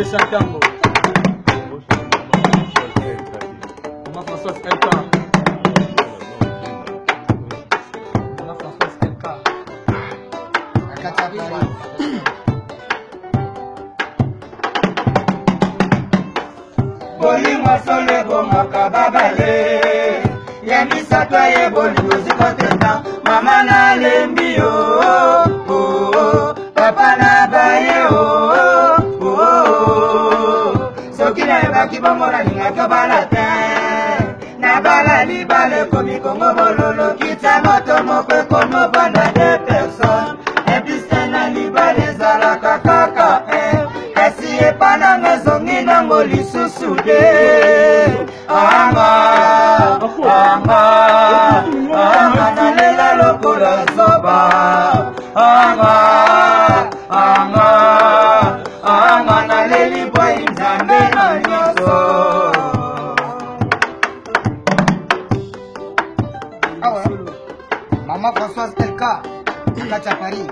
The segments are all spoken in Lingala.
Santango. Maman Françoise Elka. Maman Françoise Elka. Boli masole bomaka babale. Yamisa toye boli kozikoteta. Mama na lembi papa na baye Sokina ebaki bomora linga kabala te. Na bala libale komi kongo bololo. Kita moto mokwe komo banda de personne. Episte na libale zala kakaka kasi epana ngezongi nango lisusu de. Anga nalela lokola zoba. Anga naleli boy nzambe na nyoso. Maman Françoise Elka, Kacha Paris.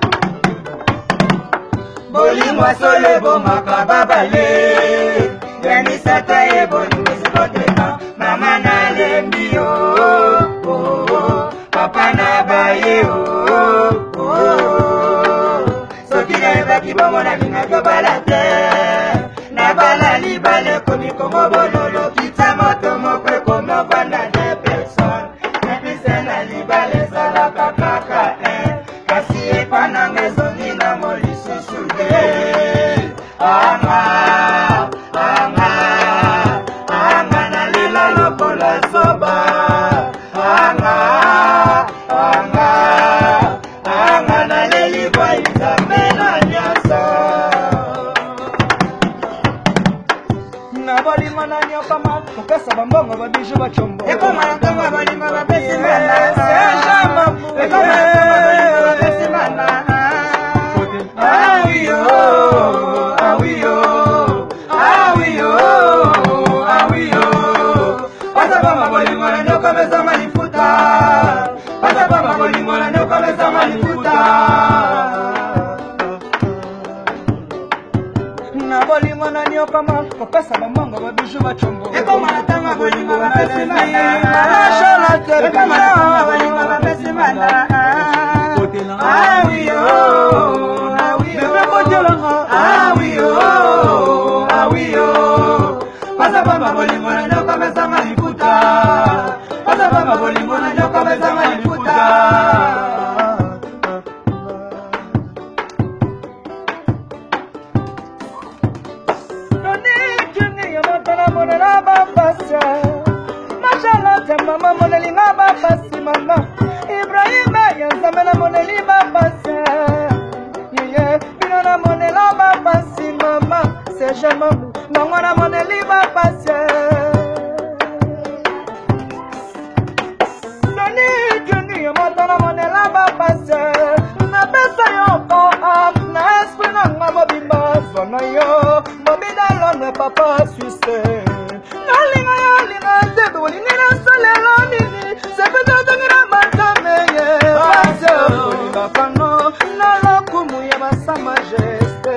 Bolingo sole bomaka babale. Yanisa taye bolingo sikoteka. Mama na lembi papa na baye Sokina ebaki bongo na linga kobala te. Na bala libale komi kongo bololo. Kita moto mokwe komo banda de personne. Epise na libale zala kakaka kasi epana ngezongi na molisusu de. Anga nalela lokola zoba. Anga naleli kwa nzambe na nyonso. Na bolingo na nyokama kopesa bambongo babiju bachombo. Ekoma na ntongo bolingo bapesi mana. Ekoma na ntongo bolingo bapesi mana. Pasa bamba bolingo na nyoka besa malifuta. Pasa bamba bolingo na nyoka besa malifuta. Na bolingo na nyokama kopesa bambongo babiju bachombo. Ekoma na ntongo bolingo bapesi mana. Ekoma na ntongo bolingo bapesi mana. Pasa bamba bolingo na nyoka besa malifuta. Pasa bamba bolingo na nyoka besa malifuta. Mama moneli nga bapasi mama Ibrahima yanzambe na moneli bapasi Yeye bino na monela bapasi mama Serge mamu nango na moneli bapasi Noni kini yomoto na monela bapasi Na pesa yoko na esprit na nga mobimba Zona yo mobida lone papa suisse Nalinga yo linga zebe wolingina salelo nini Sebe zotongira bantameye Base olinga fano Nalokumu ya basa majeste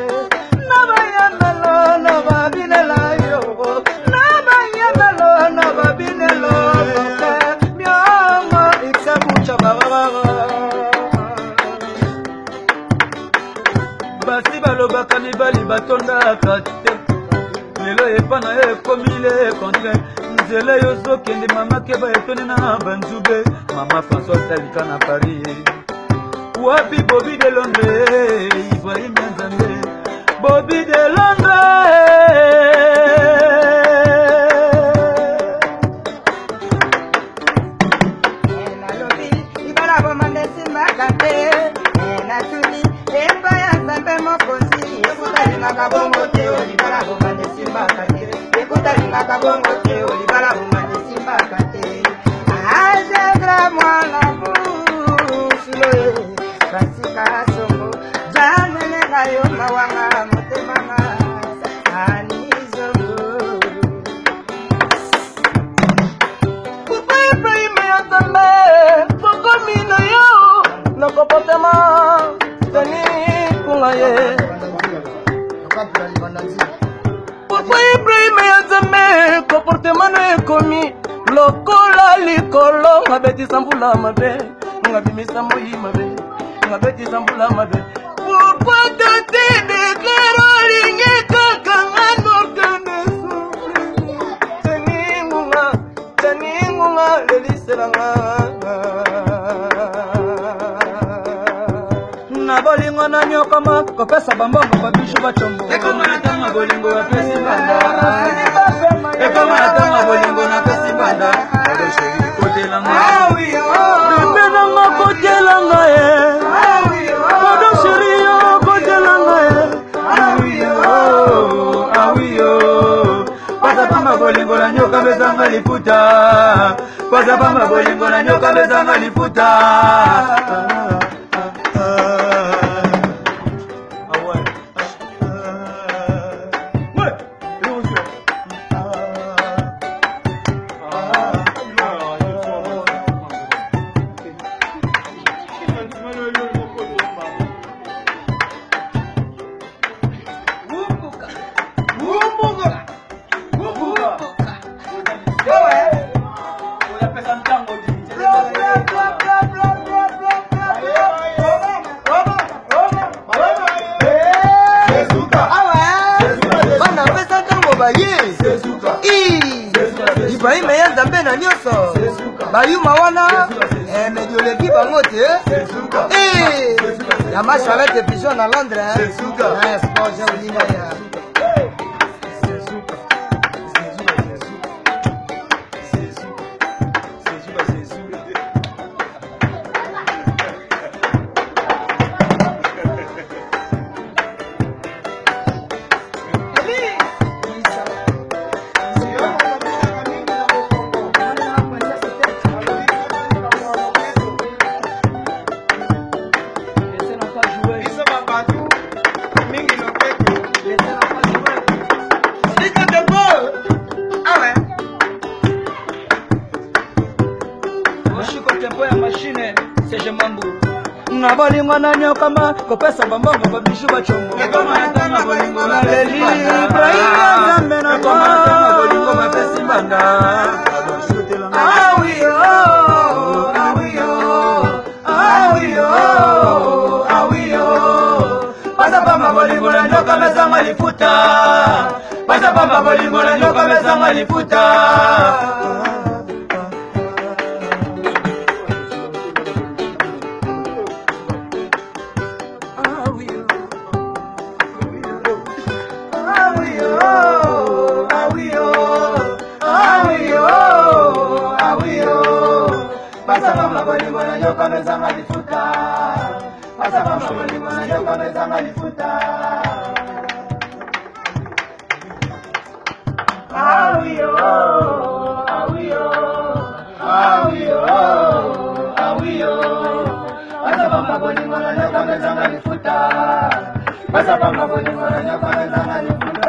Nabayamelo nababinela yo Nabayamelo nababinelo Miama iksebucha bababa Basi balobaka mibali batondaka te Lelo epana ekomile kontre Nzele yozokende mama keba etoni na banzube Mama Françoise Elka na Paris Wapi Bobby de Londres Ibrahim Nzambe Bobby de Londres Nalobi ibala bomande simbakate Natuni emba ya Nzambe mokonzi Ekutalingaka bongo te olibala bomande simbakate Ekutalingaka bongo te olibala bomande simbakate Ajedra mwana musule Kasika songo Jamene kayo mawanga motemanga Anizongo Pupa Ibrahim ya Nzambe Pokomino yo Nakopotema Tani kunga ye Kabla Libananzi. Papa Ibrahim Yazame, comportement ekomi lokola likolo mabeti sambula mabe, ngabimisa moyi mabe, ngabeti sambula mabe. Papa tante de Caroline kakangano kanesu. Teningunga leliselanga. Na bolingo na nyokama kopesa bambongo babishu bachombo. Ekoma natanga bolingo bapesi banda. Ekoma natanga bolingo na pesi banda. Ado sheri kotelanga. Bembena kotelanga e. Ado sheri kotelanga e. Awiyo. Pasa pamba bolingo na nyoka bezanga liputa. Pasa pamba bolingo na nyoka bezanga liputa. Ibrahim Yazame na nyoso bayuma wana medioleki bango te ya machalette pigeon na Londres na sport jaulinga ya na bolingo na nyokama kopesa bambongo babishu bachombo. Ekoma natanga bolingo na leli Ibrahim Yazame na koma natanga bolingo bapesi banda. Awiyo. Pasa pamba bolingo na nyoka bezanga lifuta. Pasa pamba bolingo na nyoka bezanga lifuta. Pasa pamba bolingo na nyoka bezanga lifuta. Pasa pamba bolingo na nyoka bezanga lifuta. Awiyo. Pasa pamba bolingo na nyoka bezanga lifuta. Pasa pamba bolingo na nyoka bezanga lifuta.